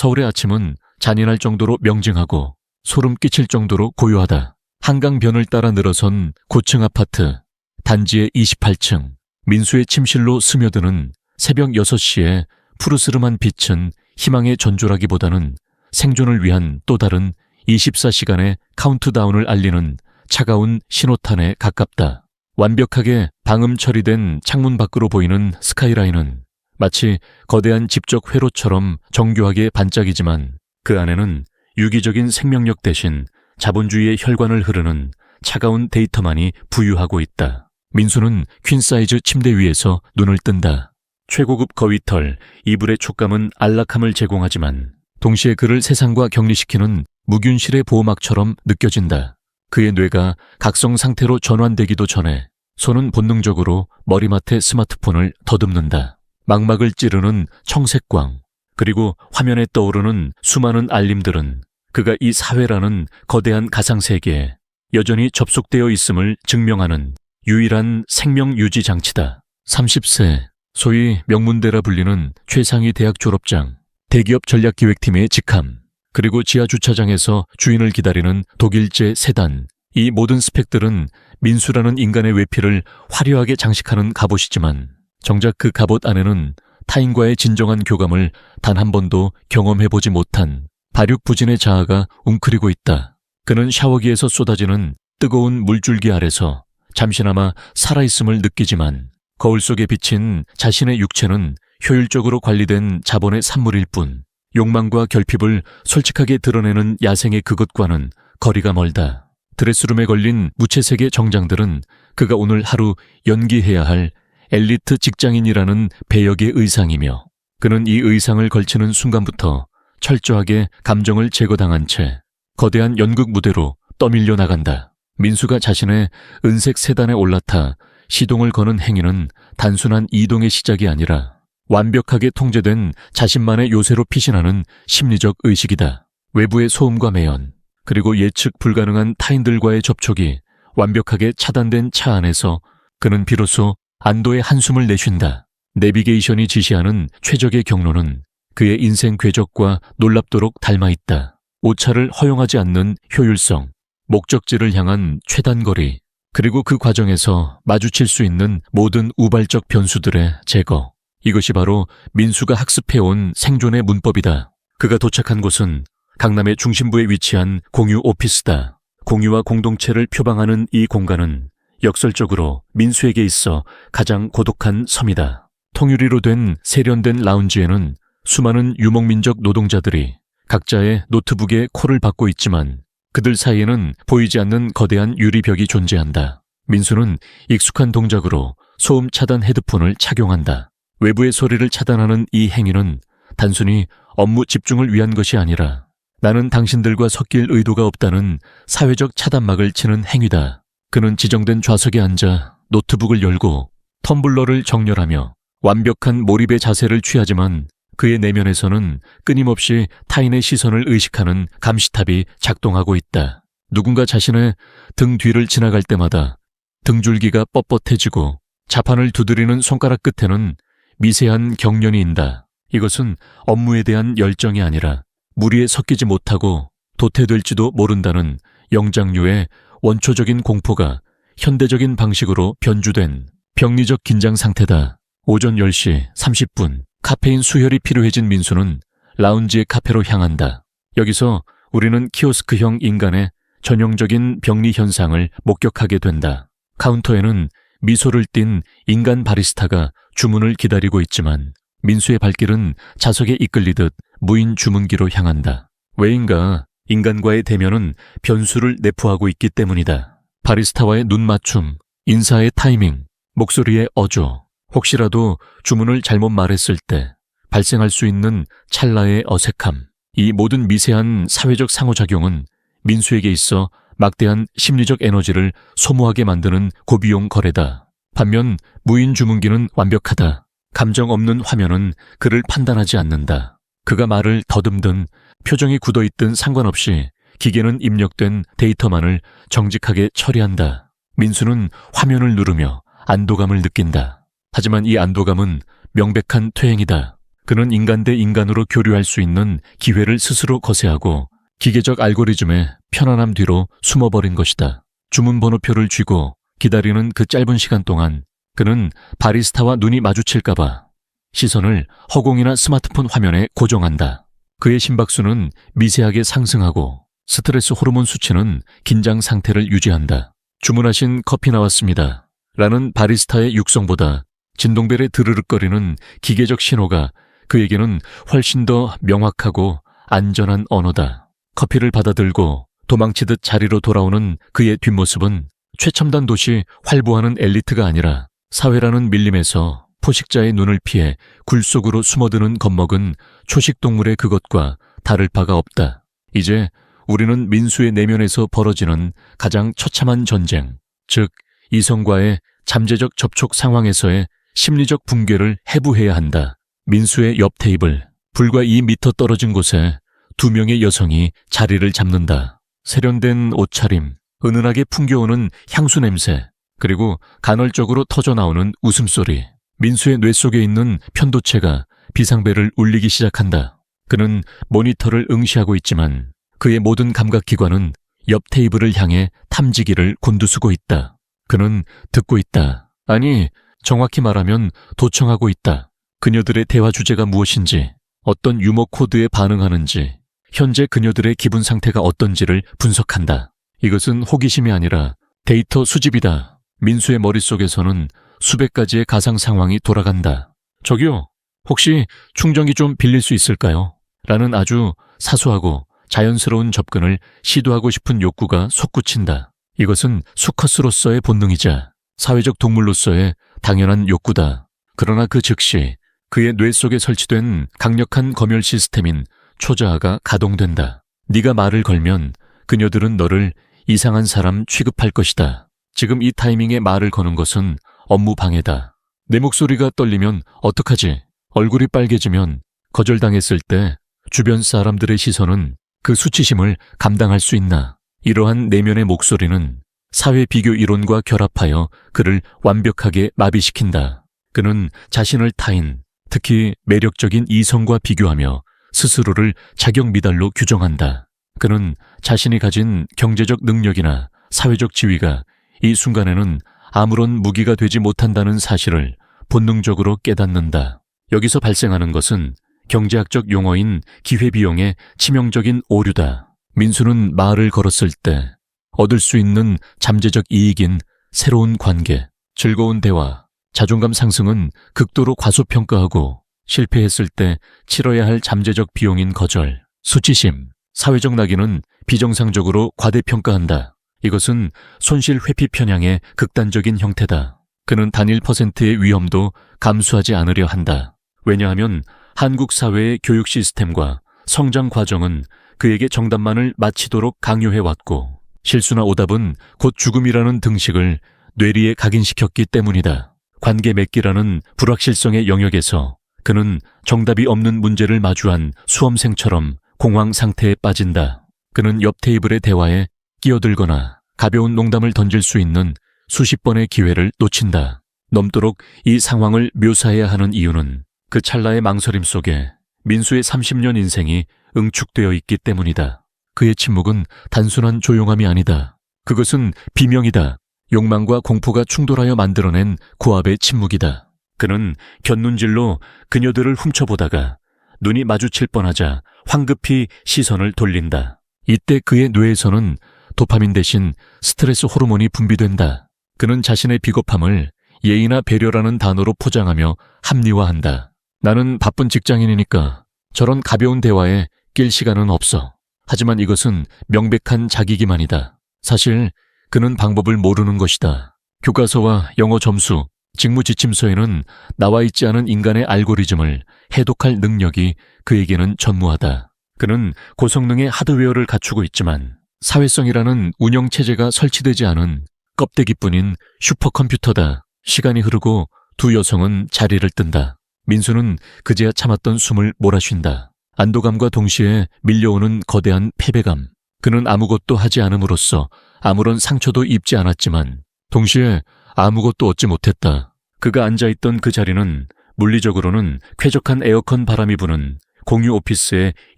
서울의 아침은 잔인할 정도로 명징하고 소름 끼칠 정도로 고요하다. 한강변을 따라 늘어선 고층 아파트, 단지의 28층, 민수의 침실로 스며드는 새벽 6시에 푸르스름한 빛은 희망의 전조라기보다는 생존을 위한 또 다른 24시간의 카운트다운을 알리는 차가운 신호탄에 가깝다. 완벽하게 방음 처리된 창문 밖으로 보이는 스카이라인은 마치 거대한 집적 회로처럼 정교하게 반짝이지만 그 안에는 유기적인 생명력 대신 자본주의의 혈관을 흐르는 차가운 데이터만이 부유하고 있다. 민수는 퀸사이즈 침대 위에서 눈을 뜬다. 최고급 거위털, 이불의 촉감은 안락함을 제공하지만 동시에 그를 세상과 격리시키는 무균실의 보호막처럼 느껴진다. 그의 뇌가 각성 상태로 전환되기도 전에 손은 본능적으로 머리맡에 스마트폰을 더듬는다. 망막을 찌르는 청색광, 그리고 화면에 떠오르는 수많은 알림들은 그가 이 사회라는 거대한 가상세계에 여전히 접속되어 있음을 증명하는 유일한 생명 유지 장치다. 30세, 소위 명문대라 불리는 최상위 대학 졸업장, 대기업 전략기획팀의 직함, 그리고 지하주차장에서 주인을 기다리는 독일제 세단, 이 모든 스펙들은 민수라는 인간의 외피를 화려하게 장식하는 갑옷이지만 정작 그 갑옷 안에는 타인과의 진정한 교감을 단 한 번도 경험해보지 못한 발육부진의 자아가 웅크리고 있다. 그는 샤워기에서 쏟아지는 뜨거운 물줄기 아래서 잠시나마 살아있음을 느끼지만 거울 속에 비친 자신의 육체는 효율적으로 관리된 자본의 산물일 뿐 욕망과 결핍을 솔직하게 드러내는 야생의 그것과는 거리가 멀다. 드레스룸에 걸린 무채색의 정장들은 그가 오늘 하루 연기해야 할 엘리트 직장인이라는 배역의 의상이며 그는 이 의상을 걸치는 순간부터 철저하게 감정을 제거당한 채 거대한 연극 무대로 떠밀려 나간다. 민수가 자신의 은색 세단에 올라타 시동을 거는 행위는 단순한 이동의 시작이 아니라 완벽하게 통제된 자신만의 요새로 피신하는 심리적 의식이다. 외부의 소음과 매연, 그리고 예측 불가능한 타인들과의 접촉이 완벽하게 차단된 차 안에서 그는 비로소 안도의 한숨을 내쉰다. 내비게이션이 지시하는 최적의 경로는 그의 인생 궤적과 놀랍도록 닮아있다. 오차를 허용하지 않는 효율성, 목적지를 향한 최단거리, 그리고 그 과정에서 마주칠 수 있는 모든 우발적 변수들의 제거. 이것이 바로 민수가 학습해온 생존의 문법이다. 그가 도착한 곳은 강남의 중심부에 위치한 공유 오피스다. 공유와 공동체를 표방하는 이 공간은 역설적으로 민수에게 있어 가장 고독한 섬이다. 통유리로 된 세련된 라운지에는 수많은 유목민족 노동자들이 각자의 노트북에 코를 박고 있지만 그들 사이에는 보이지 않는 거대한 유리벽이 존재한다. 민수는 익숙한 동작으로 소음 차단 헤드폰을 착용한다. 외부의 소리를 차단하는 이 행위는 단순히 업무 집중을 위한 것이 아니라 나는 당신들과 섞일 의도가 없다는 사회적 차단막을 치는 행위다. 그는 지정된 좌석에 앉아 노트북을 열고 텀블러를 정렬하며 완벽한 몰입의 자세를 취하지만 그의 내면에서는 끊임없이 타인의 시선을 의식하는 감시탑이 작동하고 있다. 누군가 자신의 등 뒤를 지나갈 때마다 등줄기가 뻣뻣해지고 자판을 두드리는 손가락 끝에는 미세한 경련이 인다. 이것은 업무에 대한 열정이 아니라 무리에 섞이지 못하고 도태될지도 모른다는 영장류의 원초적인 공포가 현대적인 방식으로 변주된 병리적 긴장 상태다. 오전 10시 30분 카페인 수혈이 필요해진 민수는 라운지의 카페로 향한다. 여기서 우리는 키오스크형 인간의 전형적인 병리 현상을 목격하게 된다. 카운터에는 미소를 띤 인간 바리스타가 주문을 기다리고 있지만 민수의 발길은 자석에 이끌리듯 무인 주문기로 향한다. 왜인가 인간과의 대면은 변수를 내포하고 있기 때문이다. 바리스타와의 눈 맞춤, 인사의 타이밍, 목소리의 어조, 혹시라도 주문을 잘못 말했을 때 발생할 수 있는 찰나의 어색함, 이 모든 미세한 사회적 상호작용은 민수에게 있어 막대한 심리적 에너지를 소모하게 만드는 고비용 거래다. 반면 무인 주문기는 완벽하다. 감정 없는 화면은 그를 판단하지 않는다. 그가 말을 더듬든 표정이 굳어있든 상관없이 기계는 입력된 데이터만을 정직하게 처리한다. 민수는 화면을 누르며 안도감을 느낀다. 하지만 이 안도감은 명백한 퇴행이다. 그는 인간 대 인간으로 교류할 수 있는 기회를 스스로 거세하고 기계적 알고리즘의 편안함 뒤로 숨어버린 것이다. 주문번호표를 쥐고 기다리는 그 짧은 시간 동안 그는 바리스타와 눈이 마주칠까봐 시선을 허공이나 스마트폰 화면에 고정한다. 그의 심박수는 미세하게 상승하고 스트레스 호르몬 수치는 긴장 상태를 유지한다. 주문하신 커피 나왔습니다. 라는 바리스타의 육성보다 진동벨의 드르륵거리는 기계적 신호가 그에게는 훨씬 더 명확하고 안전한 언어다. 커피를 받아들고 도망치듯 자리로 돌아오는 그의 뒷모습은 최첨단 도시 활보하는 엘리트가 아니라 사회라는 밀림에서 포식자의 눈을 피해 굴 속으로 숨어드는 겁먹은 초식동물의 그것과 다를 바가 없다. 이제 우리는 민수의 내면에서 벌어지는 가장 처참한 전쟁, 즉 이성과의 잠재적 접촉 상황에서의 심리적 붕괴를 해부해야 한다. 민수의 옆 테이블, 불과 2미터 떨어진 곳에 2명의 여성이 자리를 잡는다. 세련된 옷차림, 은은하게 풍겨오는 향수 냄새, 그리고 간헐적으로 터져나오는 웃음소리. 민수의 뇌 속에 있는 편도체가 비상벨을 울리기 시작한다. 그는 모니터를 응시하고 있지만 그의 모든 감각기관은 옆 테이블을 향해 탐지기를 곤두쓰고 있다. 그는 듣고 있다. 아니, 정확히 말하면 도청하고 있다. 그녀들의 대화 주제가 무엇인지, 어떤 유머 코드에 반응하는지, 현재 그녀들의 기분 상태가 어떤지를 분석한다. 이것은 호기심이 아니라 데이터 수집이다. 민수의 머릿속에서는 수백 가지의 가상 상황이 돌아간다. 저기요, 혹시 충전기 좀 빌릴 수 있을까요? 라는 아주 사소하고 자연스러운 접근을 시도하고 싶은 욕구가 솟구친다. 이것은 수컷으로서의 본능이자 사회적 동물로서의 당연한 욕구다. 그러나 그 즉시 그의 뇌 속에 설치된 강력한 검열 시스템인 초자아가 가동된다. 네가 말을 걸면 그녀들은 너를 이상한 사람 취급할 것이다. 지금 이 타이밍에 말을 거는 것은 업무 방해다. 내 목소리가 떨리면 어떡하지? 얼굴이 빨개지면 거절당했을 때 주변 사람들의 시선은 그 수치심을 감당할 수 있나? 이러한 내면의 목소리는 사회 비교 이론과 결합하여 그를 완벽하게 마비시킨다. 그는 자신을 타인, 특히 매력적인 이성과 비교하며 스스로를 자격 미달로 규정한다. 그는 자신이 가진 경제적 능력이나 사회적 지위가 이 순간에는 아무런 무기가 되지 못한다는 사실을 본능적으로 깨닫는다. 여기서 발생하는 것은 경제학적 용어인 기회비용의 치명적인 오류다. 민수는 말을 걸었을 때 얻을 수 있는 잠재적 이익인 새로운 관계, 즐거운 대화, 자존감 상승은 극도로 과소평가하고 실패했을 때 치러야 할 잠재적 비용인 거절, 수치심, 사회적 낙인은 비정상적으로 과대평가한다. 이것은 손실 회피 편향의 극단적인 형태다. 그는 단일 %의 위험도 감수하지 않으려 한다. 왜냐하면 한국 사회의 교육 시스템과 성장 과정은 그에게 정답만을 맞히도록 강요해왔고 실수나 오답은 곧 죽음이라는 등식을 뇌리에 각인시켰기 때문이다. 관계 맺기라는 불확실성의 영역에서 그는 정답이 없는 문제를 마주한 수험생처럼 공황 상태에 빠진다. 그는 옆 테이블의 대화에 끼어들거나 가벼운 농담을 던질 수 있는 수십 번의 기회를 놓친다. 넘도록 이 상황을 묘사해야 하는 이유는 그 찰나의 망설임 속에 민수의 30년 인생이 응축되어 있기 때문이다. 그의 침묵은 단순한 조용함이 아니다. 그것은 비명이다. 욕망과 공포가 충돌하여 만들어낸 고압의 침묵이다. 그는 곁눈질로 그녀들을 훔쳐보다가 눈이 마주칠 뻔하자 황급히 시선을 돌린다. 이때 그의 뇌에서는 도파민 대신 스트레스 호르몬이 분비된다. 그는 자신의 비겁함을 예의나 배려라는 단어로 포장하며 합리화한다. 나는 바쁜 직장인이니까 저런 가벼운 대화에 낄 시간은 없어. 하지만 이것은 명백한 자기기만이다. 사실 그는 방법을 모르는 것이다. 교과서와 영어 점수, 직무 지침서에는 나와 있지 않은 인간의 알고리즘을 해독할 능력이 그에게는 전무하다. 그는 고성능의 하드웨어를 갖추고 있지만 사회성이라는 운영체제가 설치되지 않은 껍데기뿐인 슈퍼컴퓨터다. 시간이 흐르고 두 여성은 자리를 뜬다. 민수는 그제야 참았던 숨을 몰아쉰다. 안도감과 동시에 밀려오는 거대한 패배감. 그는 아무것도 하지 않음으로써 아무런 상처도 입지 않았지만 동시에 아무것도 얻지 못했다. 그가 앉아있던 그 자리는 물리적으로는 쾌적한 에어컨 바람이 부는 공유 오피스의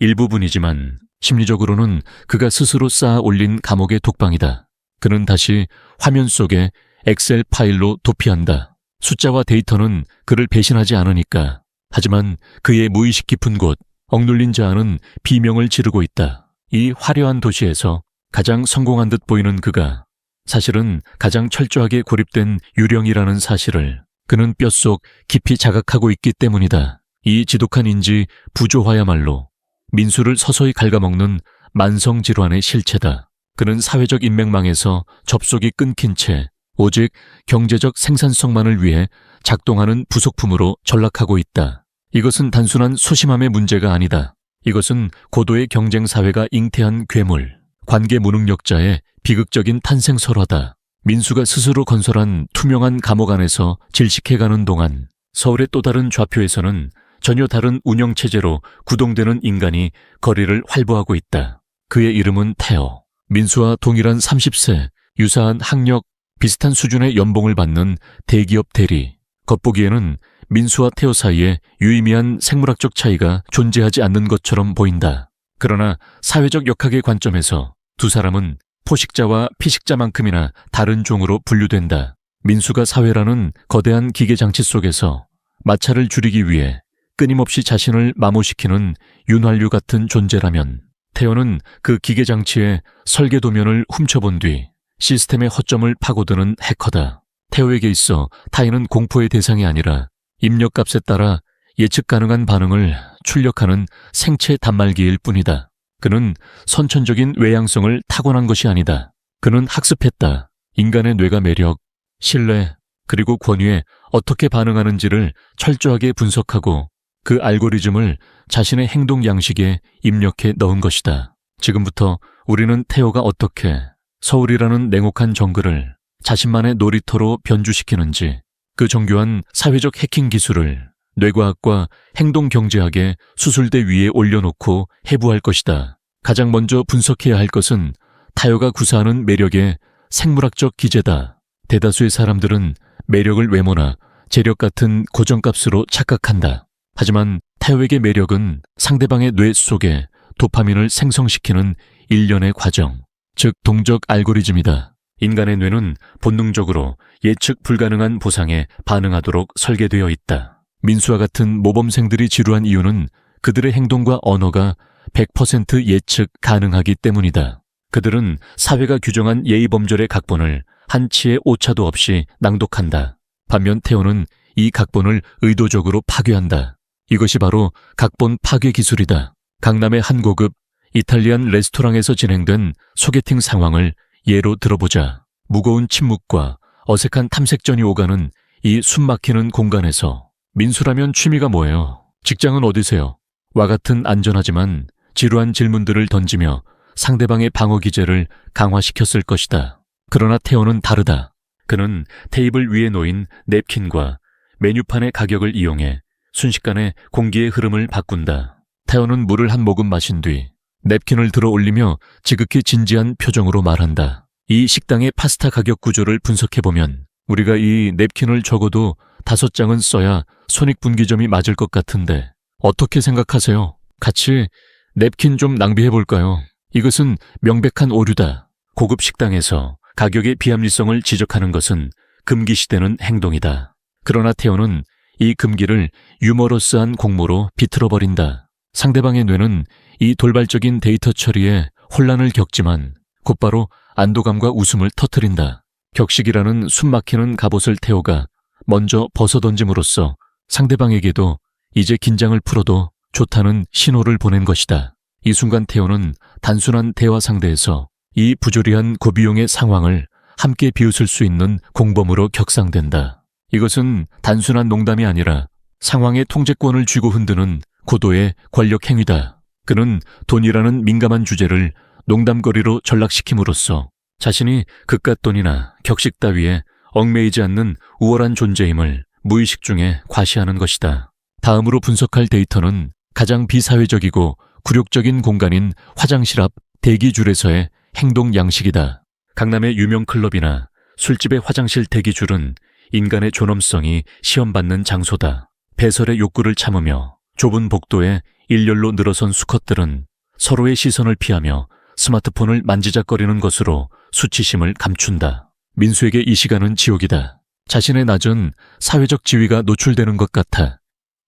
일부분이지만 심리적으로는 그가 스스로 쌓아 올린 감옥의 독방이다. 그는 다시 화면 속에 엑셀 파일로 도피한다. 숫자와 데이터는 그를 배신하지 않으니까. 하지만 그의 무의식 깊은 곳, 억눌린 자아는 비명을 지르고 있다. 이 화려한 도시에서 가장 성공한 듯 보이는 그가 사실은 가장 철저하게 고립된 유령이라는 사실을 그는 뼛속 깊이 자각하고 있기 때문이다. 이 지독한 인지 부조화야말로 민수를 서서히 갉아먹는 만성질환의 실체다. 그는 사회적 인맥망에서 접속이 끊긴 채 오직 경제적 생산성만을 위해 작동하는 부속품으로 전락하고 있다. 이것은 단순한 소심함의 문제가 아니다. 이것은 고도의 경쟁사회가 잉태한 괴물, 관계 무능력자의 비극적인 탄생설화다. 민수가 스스로 건설한 투명한 감옥 안에서 질식해가는 동안 서울의 또 다른 좌표에서는 전혀 다른 운영체제로 구동되는 인간이 거리를 활보하고 있다. 그의 이름은 태어. 민수와 동일한 30세, 유사한 학력, 비슷한 수준의 연봉을 받는 대기업 대리. 겉보기에는 민수와 태어 사이에 유의미한 생물학적 차이가 존재하지 않는 것처럼 보인다. 그러나 사회적 역학의 관점에서 두 사람은 포식자와 피식자만큼이나 다른 종으로 분류된다. 민수가 사회라는 거대한 기계장치 속에서 마찰을 줄이기 위해 끊임없이 자신을 마모시키는 윤활유 같은 존재라면 태어는 그 기계장치의 설계도면을 훔쳐본 뒤 시스템의 허점을 파고드는 해커다. 태어에게 있어 타인은 공포의 대상이 아니라 입력값에 따라 예측 가능한 반응을 출력하는 생체 단말기일 뿐이다. 그는 선천적인 외향성을 타고난 것이 아니다. 그는 학습했다. 인간의 뇌가 매력, 신뢰, 그리고 권위에 어떻게 반응하는지를 철저하게 분석하고 그 알고리즘을 자신의 행동 양식에 입력해 넣은 것이다. 지금부터 우리는 태어가 어떻게 서울이라는 냉혹한 정글을 자신만의 놀이터로 변주시키는지, 그 정교한 사회적 해킹 기술을 뇌과학과 행동경제학의 수술대 위에 올려놓고 해부할 것이다. 가장 먼저 분석해야 할 것은 타요가 구사하는 매력의 생물학적 기제다. 대다수의 사람들은 매력을 외모나 재력 같은 고정값으로 착각한다. 하지만 타요에게 매력은 상대방의 뇌 속에 도파민을 생성시키는 일련의 과정, 즉 동적 알고리즘이다. 인간의 뇌는 본능적으로 예측 불가능한 보상에 반응하도록 설계되어 있다. 민수와 같은 모범생들이 지루한 이유는 그들의 행동과 언어가 100% 예측 가능하기 때문이다. 그들은 사회가 규정한 예의범절의 각본을 한치의 오차도 없이 낭독한다. 반면 태오는 이 각본을 의도적으로 파괴한다. 이것이 바로 각본 파괴 기술이다. 강남의 한 고급 이탈리안 레스토랑에서 진행된 소개팅 상황을 예로 들어보자. 무거운 침묵과 어색한 탐색전이 오가는 이 숨막히는 공간에서 민수라면 취미가 뭐예요? 직장은 어디세요? 와 같은 안전하지만 지루한 질문들을 던지며 상대방의 방어 기제를 강화시켰을 것이다. 그러나 태오는 다르다. 그는 테이블 위에 놓인 냅킨과 메뉴판의 가격을 이용해 순식간에 공기의 흐름을 바꾼다. 태오는 물을 한 모금 마신 뒤 냅킨을 들어 올리며 지극히 진지한 표정으로 말한다. 이 식당의 파스타 가격 구조를 분석해보면 우리가 이 냅킨을 적어도 5장은 써야 손익분기점이 맞을 것 같은데 어떻게 생각하세요? 같이 냅킨 좀 낭비해볼까요? 이것은 명백한 오류다. 고급 식당에서 가격의 비합리성을 지적하는 것은 금기시되는 행동이다. 그러나 태오는 이 금기를 유머러스한 공모로 비틀어버린다. 상대방의 뇌는 이 돌발적인 데이터 처리에 혼란을 겪지만 곧바로 안도감과 웃음을 터뜨린다. 격식이라는 숨막히는 갑옷을 태오가 먼저 벗어던짐으로써 상대방에게도 이제 긴장을 풀어도 좋다는 신호를 보낸 것이다. 이 순간 태오는 단순한 대화 상대에서 이 부조리한 고비용의 상황을 함께 비웃을 수 있는 공범으로 격상된다. 이것은 단순한 농담이 아니라 상황의 통제권을 쥐고 흔드는 고도의 권력 행위다. 그는 돈이라는 민감한 주제를 농담거리로 전락시킴으로써 자신이 그깟 돈이나 격식 따위에 얽매이지 않는 우월한 존재임을 무의식 중에 과시하는 것이다. 다음으로 분석할 데이터는 가장 비사회적이고 굴욕적인 공간인 화장실 앞 대기줄에서의 행동 양식이다. 강남의 유명 클럽이나 술집의 화장실 대기줄은 인간의 존엄성이 시험받는 장소다. 배설의 욕구를 참으며 좁은 복도에 일렬로 늘어선 수컷들은 서로의 시선을 피하며 스마트폰을 만지작거리는 것으로 수치심을 감춘다. 민수에게 이 시간은 지옥이다. 자신의 낮은 사회적 지위가 노출되는 것 같아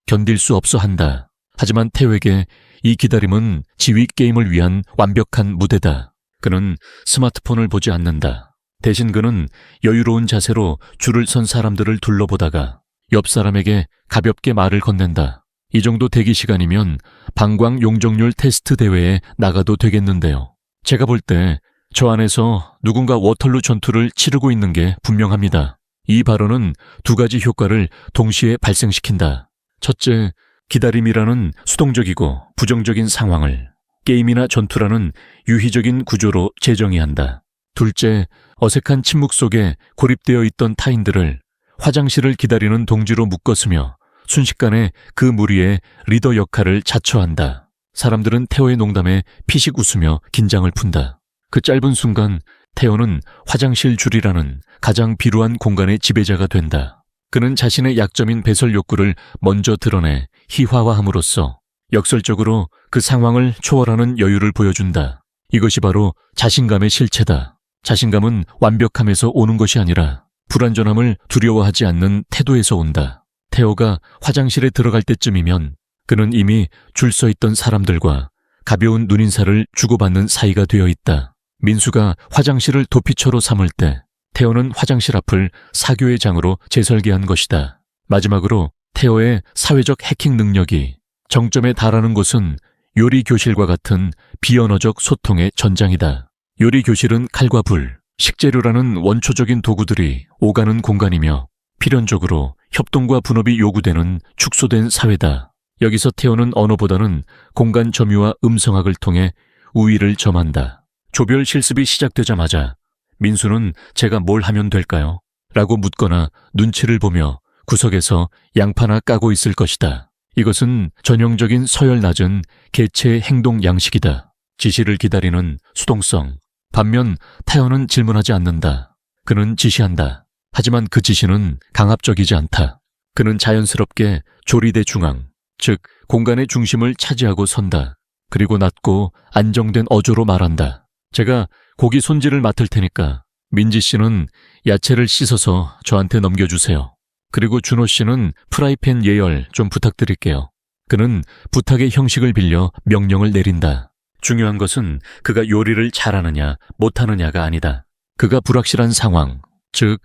견딜 수 없어 한다. 하지만 태호에게 이 기다림은 지위 게임을 위한 완벽한 무대다. 그는 스마트폰을 보지 않는다. 대신 그는 여유로운 자세로 줄을 선 사람들을 둘러보다가 옆 사람에게 가볍게 말을 건넨다. 이 정도 대기 시간이면 방광 용적률 테스트 대회에 나가도 되겠는데요. 제가 볼 때 저 안에서 누군가 워털루 전투를 치르고 있는 게 분명합니다. 이 발언은 두 가지 효과를 동시에 발생시킨다. 첫째, 기다림이라는 수동적이고 부정적인 상황을 게임이나 전투라는 유희적인 구조로 재정의한다. 둘째, 어색한 침묵 속에 고립되어 있던 타인들을 화장실을 기다리는 동지로 묶었으며 순식간에 그 무리의 리더 역할을 자처한다. 사람들은 태호의 농담에 피식 웃으며 긴장을 푼다. 그 짧은 순간 태호는 화장실 줄이라는 가장 비루한 공간의 지배자가 된다. 그는 자신의 약점인 배설 욕구를 먼저 드러내 희화화함으로써 역설적으로 그 상황을 초월하는 여유를 보여준다. 이것이 바로 자신감의 실체다. 자신감은 완벽함에서 오는 것이 아니라 불완전함을 두려워하지 않는 태도에서 온다. 태호가 화장실에 들어갈 때쯤이면 그는 이미 줄 서 있던 사람들과 가벼운 눈인사를 주고받는 사이가 되어 있다. 민수가 화장실을 도피처로 삼을 때 태호는 화장실 앞을 사교의 장으로 재설계한 것이다. 마지막으로 태호의 사회적 해킹 능력이 정점에 달하는 곳은 요리교실과 같은 비언어적 소통의 전장이다. 요리교실은 칼과 불, 식재료라는 원초적인 도구들이 오가는 공간이며 필연적으로 협동과 분업이 요구되는 축소된 사회다. 여기서 태호는 언어보다는 공간 점유와 음성학을 통해 우위를 점한다. 조별 실습이 시작되자마자 민수는 제가 뭘 하면 될까요? 라고 묻거나 눈치를 보며 구석에서 양파나 까고 있을 것이다. 이것은 전형적인 서열 낮은 개체의 행동 양식이다. 지시를 기다리는 수동성. 반면 태호는 질문하지 않는다. 그는 지시한다. 하지만 그 지시는 강압적이지 않다. 그는 자연스럽게 조리대 중앙, 즉 공간의 중심을 차지하고 선다. 그리고 낮고 안정된 어조로 말한다. 제가 고기 손질을 맡을 테니까 민지 씨는 야채를 씻어서 저한테 넘겨주세요. 그리고 준호 씨는 프라이팬 예열 좀 부탁드릴게요. 그는 부탁의 형식을 빌려 명령을 내린다. 중요한 것은 그가 요리를 잘하느냐 못하느냐가 아니다. 그가 불확실한 상황, 즉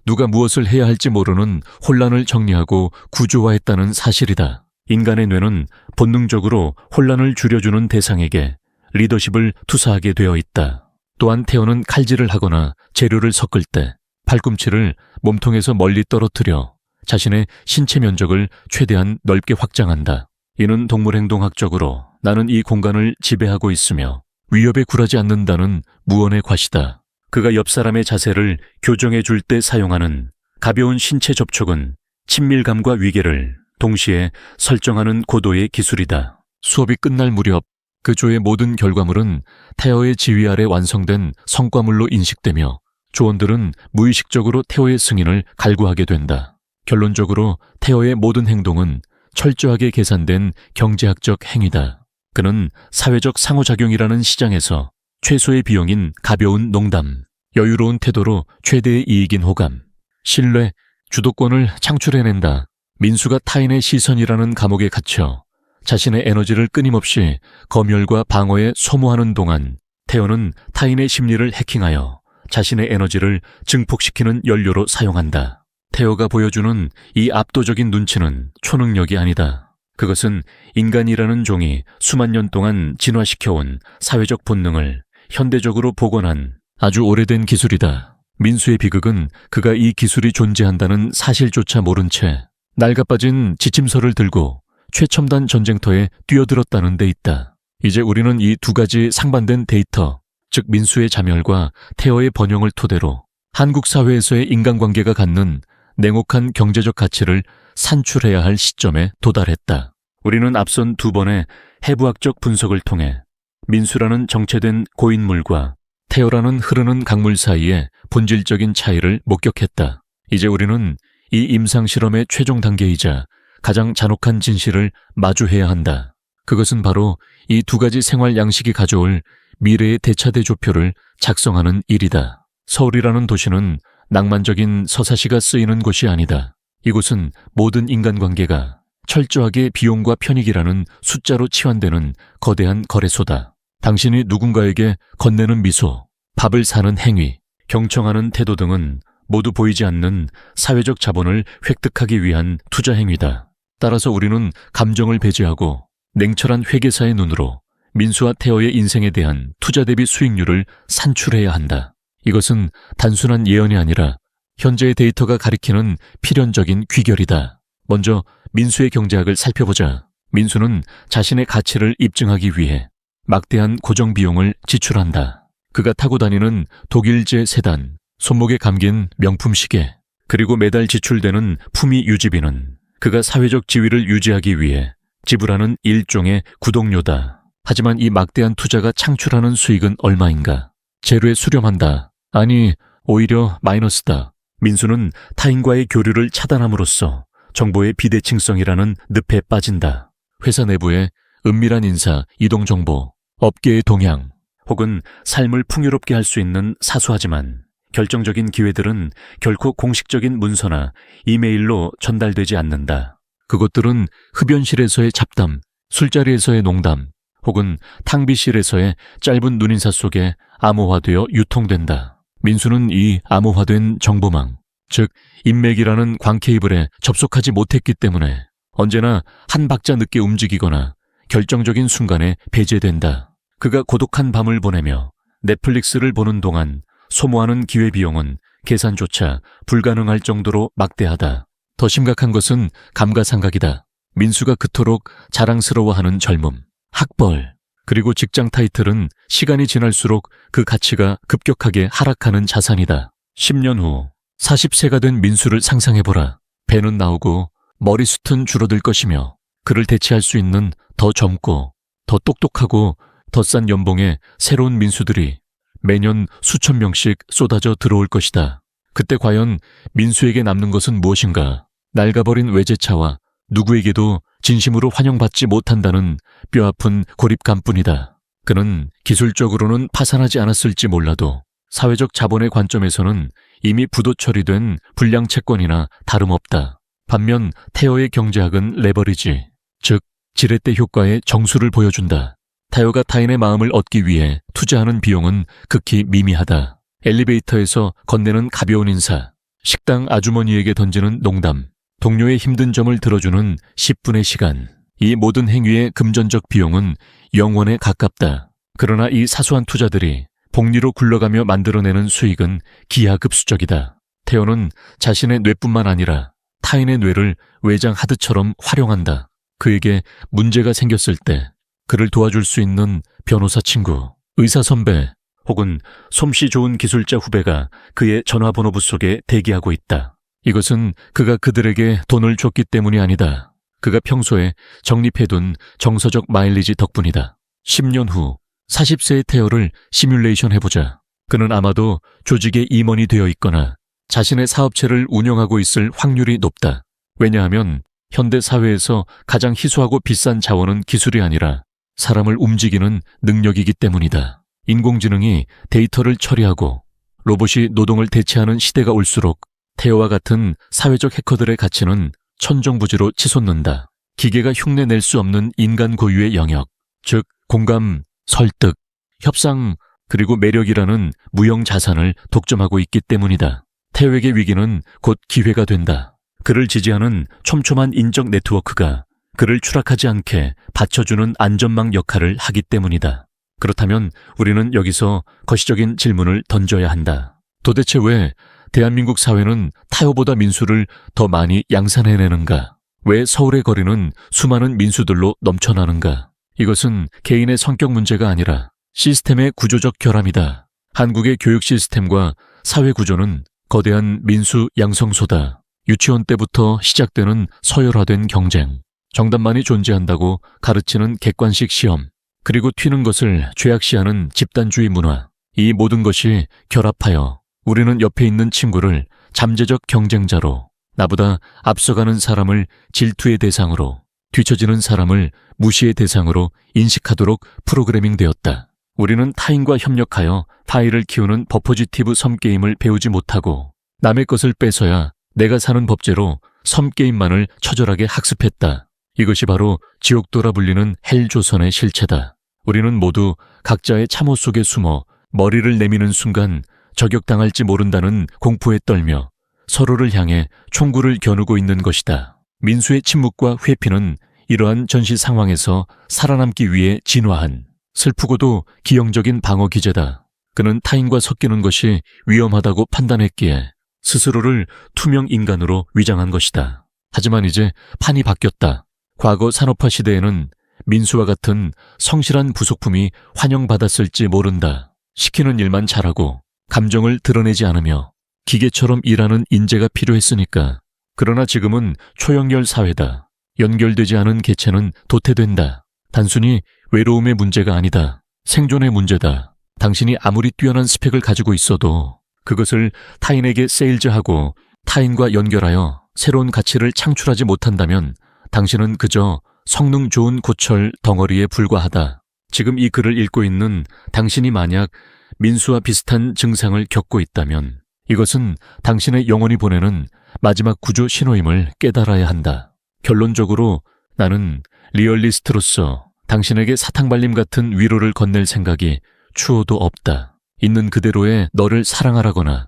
누가 무엇을 해야 할지 모르는 혼란을 정리하고 구조화했다는 사실이다. 인간의 뇌는 본능적으로 혼란을 줄여주는 대상에게 리더십을 투사하게 되어 있다. 또한 태호는 칼질을 하거나 재료를 섞을 때 팔꿈치를 몸통에서 멀리 떨어뜨려 자신의 신체 면적을 최대한 넓게 확장한다. 이는 동물행동학적으로 나는 이 공간을 지배하고 있으며 위협에 굴하지 않는다는 무언의 과시다. 그가 옆 사람의 자세를 교정해 줄 때 사용하는 가벼운 신체 접촉은 친밀감과 위계를 동시에 설정하는 고도의 기술이다. 수업이 끝날 무렵 그 조의 모든 결과물은 태호의 지휘 아래 완성된 성과물로 인식되며 조원들은 무의식적으로 태호의 승인을 갈구하게 된다. 결론적으로 태호의 모든 행동은 철저하게 계산된 경제학적 행위다. 그는 사회적 상호작용이라는 시장에서 최소의 비용인 가벼운 농담, 여유로운 태도로 최대의 이익인 호감, 신뢰, 주도권을 창출해낸다. 민수가 타인의 시선이라는 감옥에 갇혀 자신의 에너지를 끊임없이 검열과 방어에 소모하는 동안 태호는 타인의 심리를 해킹하여 자신의 에너지를 증폭시키는 연료로 사용한다. 태호가 보여주는 이 압도적인 눈치는 초능력이 아니다. 그것은 인간이라는 종이 수만 년 동안 진화시켜온 사회적 본능을 현대적으로 복원한 아주 오래된 기술이다. 민수의 비극은 그가 이 기술이 존재한다는 사실조차 모른 채 낡아빠진 지침서를 들고 최첨단 전쟁터에 뛰어들었다는 데 있다. 이제 우리는 이 두 가지 상반된 데이터, 즉 민수의 자멸과 태호의 번영을 토대로 한국 사회에서의 인간관계가 갖는 냉혹한 경제적 가치를 산출해야 할 시점에 도달했다. 우리는 앞선 두 번의 해부학적 분석을 통해 민수라는 정체된 고인물과 태호라는 흐르는 강물 사이의 본질적인 차이를 목격했다. 이제 우리는 이 임상실험의 최종 단계이자 가장 잔혹한 진실을 마주해야 한다. 그것은 바로 이 두 가지 생활 양식이 가져올 미래의 대차대조표를 작성하는 일이다. 서울이라는 도시는 낭만적인 서사시가 쓰이는 곳이 아니다. 이곳은 모든 인간관계가 철저하게 비용과 편익이라는 숫자로 치환되는 거대한 거래소다. 당신이 누군가에게 건네는 미소, 밥을 사는 행위, 경청하는 태도 등은 모두 보이지 않는 사회적 자본을 획득하기 위한 투자 행위다. 따라서 우리는 감정을 배제하고 냉철한 회계사의 눈으로 민수와 태호의 인생에 대한 투자 대비 수익률을 산출해야 한다. 이것은 단순한 예언이 아니라 현재의 데이터가 가리키는 필연적인 귀결이다. 먼저 민수의 경제학을 살펴보자. 민수는 자신의 가치를 입증하기 위해 막대한 고정비용을 지출한다. 그가 타고 다니는 독일제 세단, 손목에 감긴 명품 시계, 그리고 매달 지출되는 품위 유지비는 그가 사회적 지위를 유지하기 위해 지불하는 일종의 구독료다. 하지만 이 막대한 투자가 창출하는 수익은 얼마인가? 제로에 수렴한다. 아니, 오히려 마이너스다. 민수는 타인과의 교류를 차단함으로써 정보의 비대칭성이라는 늪에 빠진다. 회사 내부의 은밀한 인사, 이동 정보, 업계의 동향, 혹은 삶을 풍요롭게 할 수 있는 사소하지만 결정적인 기회들은 결코 공식적인 문서나 이메일로 전달되지 않는다. 그것들은 흡연실에서의 잡담, 술자리에서의 농담, 혹은 탕비실에서의 짧은 눈인사 속에 암호화되어 유통된다. 민수는 이 암호화된 정보망, 즉 인맥이라는 광케이블에 접속하지 못했기 때문에 언제나 한 박자 늦게 움직이거나 결정적인 순간에 배제된다. 그가 고독한 밤을 보내며 넷플릭스를 보는 동안 소모하는 기회비용은 계산조차 불가능할 정도로 막대하다. 더 심각한 것은 감가상각이다. 민수가 그토록 자랑스러워하는 젊음, 학벌, 그리고 직장 타이틀은 시간이 지날수록 그 가치가 급격하게 하락하는 자산이다. 10년 후 40세가 된 민수를 상상해보라. 배는 나오고 머리숱은 줄어들 것이며 그를 대체할 수 있는 더 젊고 더 똑똑하고 더 싼 연봉의 새로운 민수들이 매년 수천 명씩 쏟아져 들어올 것이다. 그때 과연 민수에게 남는 것은 무엇인가? 낡아버린 외제차와 누구에게도 진심으로 환영받지 못한다는 뼈아픈 고립감뿐이다. 그는 기술적으로는 파산하지 않았을지 몰라도 사회적 자본의 관점에서는 이미 부도 처리된 불량 채권이나 다름없다. 반면 태호의 경제학은 레버리지, 즉 지렛대 효과의 정수를 보여준다. 태호가 타인의 마음을 얻기 위해 투자하는 비용은 극히 미미하다. 엘리베이터에서 건네는 가벼운 인사, 식당 아주머니에게 던지는 농담, 동료의 힘든 점을 들어주는 10분의 시간. 이 모든 행위의 금전적 비용은 영원에 가깝다. 그러나 이 사소한 투자들이 복리로 굴러가며 만들어내는 수익은 기하급수적이다. 태호는 자신의 뇌뿐만 아니라 타인의 뇌를 외장 하드처럼 활용한다. 그에게 문제가 생겼을 때 그를 도와줄 수 있는 변호사 친구, 의사 선배, 혹은 솜씨 좋은 기술자 후배가 그의 전화번호부 속에 대기하고 있다. 이것은 그가 그들에게 돈을 줬기 때문이 아니다. 그가 평소에 적립해둔 정서적 마일리지 덕분이다. 10년 후 40세의 태호를 시뮬레이션 해보자. 그는 아마도 조직의 임원이 되어 있거나 자신의 사업체를 운영하고 있을 확률이 높다. 왜냐하면 현대 사회에서 가장 희소하고 비싼 자원은 기술이 아니라 사람을 움직이는 능력이기 때문이다. 인공지능이 데이터를 처리하고 로봇이 노동을 대체하는 시대가 올수록 태호와 같은 사회적 해커들의 가치는 천정부지로 치솟는다. 기계가 흉내낼 수 없는 인간 고유의 영역, 즉 공감, 설득, 협상, 그리고 매력이라는 무형 자산을 독점하고 있기 때문이다. 태호에게 위기는 곧 기회가 된다. 그를 지지하는 촘촘한 인적 네트워크가 그를 추락하지 않게 받쳐주는 안전망 역할을 하기 때문이다. 그렇다면 우리는 여기서 거시적인 질문을 던져야 한다. 도대체 왜 대한민국 사회는 타요보다 민수를 더 많이 양산해내는가? 왜 서울의 거리는 수많은 민수들로 넘쳐나는가? 이것은 개인의 성격 문제가 아니라 시스템의 구조적 결함이다. 한국의 교육 시스템과 사회 구조는 거대한 민수 양성소다. 유치원 때부터 시작되는 서열화된 경쟁, 정답만이 존재한다고 가르치는 객관식 시험, 그리고 튀는 것을 죄악시하는 집단주의 문화, 이 모든 것이 결합하여 우리는 옆에 있는 친구를 잠재적 경쟁자로, 나보다 앞서가는 사람을 질투의 대상으로, 뒤처지는 사람을 무시의 대상으로 인식하도록 프로그래밍 되었다. 우리는 타인과 협력하여 파일을 키우는 버퍼지티브 섬게임을 배우지 못하고 남의 것을 뺏어야 내가 사는 법제로 섬게임만을 처절하게 학습했다. 이것이 바로 지옥도라 불리는 헬조선의 실체다. 우리는 모두 각자의 참호 속에 숨어 머리를 내미는 순간 저격당할지 모른다는 공포에 떨며 서로를 향해 총구를 겨누고 있는 것이다. 민수의 침묵과 회피는 이러한 전시 상황에서 살아남기 위해 진화한 슬프고도 기형적인 방어 기제다. 그는 타인과 섞이는 것이 위험하다고 판단했기에 스스로를 투명 인간으로 위장한 것이다. 하지만 이제 판이 바뀌었다. 과거 산업화 시대에는 민수와 같은 성실한 부속품이 환영받았을지 모른다. 시키는 일만 잘하고 감정을 드러내지 않으며 기계처럼 일하는 인재가 필요했으니까. 그러나 지금은 초연결 사회다. 연결되지 않은 개체는 도태된다. 단순히 외로움의 문제가 아니다. 생존의 문제다. 당신이 아무리 뛰어난 스펙을 가지고 있어도 그것을 타인에게 세일즈하고 타인과 연결하여 새로운 가치를 창출하지 못한다면 당신은 그저 성능 좋은 고철 덩어리에 불과하다. 지금 이 글을 읽고 있는 당신이 만약 민수와 비슷한 증상을 겪고 있다면 이것은 당신의 영혼이 보내는 마지막 구조 신호임을 깨달아야 한다. 결론적으로 나는 리얼리스트로서 당신에게 사탕발림 같은 위로를 건넬 생각이 추호도 없다. 있는 그대로의 너를 사랑하라거나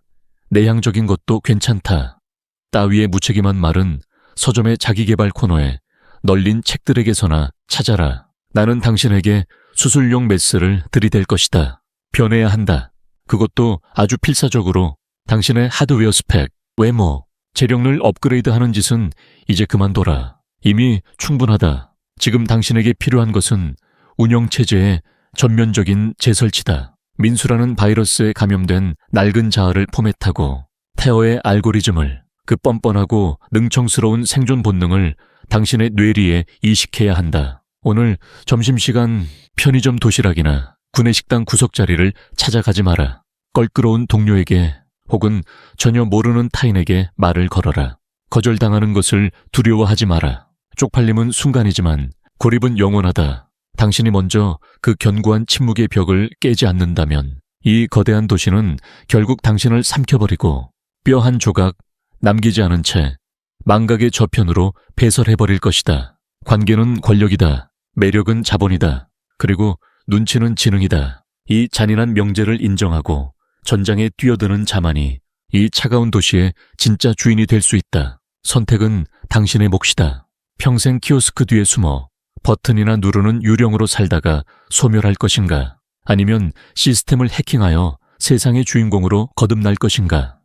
내향적인 것도 괜찮다. 따위의 무책임한 말은 서점의 자기개발 코너에 널린 책들에게서나 찾아라. 나는 당신에게 수술용 메스를 들이댈 것이다. 변해야 한다. 그것도 아주 필사적으로. 당신의 하드웨어 스펙, 외모, 재력을 업그레이드하는 짓은 이제 그만둬라. 이미 충분하다. 지금 당신에게 필요한 것은 운영체제의 전면적인 재설치다. 민수라는 바이러스에 감염된 낡은 자아를 포맷하고 테어의 알고리즘을, 그 뻔뻔하고 능청스러운 생존 본능을 당신의 뇌리에 이식해야 한다. 오늘 점심시간 편의점 도시락이나 구내식당 구석자리를 찾아가지 마라. 껄끄러운 동료에게 혹은 전혀 모르는 타인에게 말을 걸어라. 거절당하는 것을 두려워하지 마라. 쪽팔림은 순간이지만 고립은 영원하다. 당신이 먼저 그 견고한 침묵의 벽을 깨지 않는다면 이 거대한 도시는 결국 당신을 삼켜버리고 뼈 한 조각 남기지 않은 채 망각의 저편으로 배설해버릴 것이다. 관계는 권력이다. 매력은 자본이다. 그리고 눈치는 지능이다. 이 잔인한 명제를 인정하고 전장에 뛰어드는 자만이 이 차가운 도시의 진짜 주인이 될 수 있다. 선택은 당신의 몫이다. 평생 키오스크 뒤에 숨어 버튼이나 누르는 유령으로 살다가 소멸할 것인가? 아니면 시스템을 해킹하여 세상의 주인공으로 거듭날 것인가?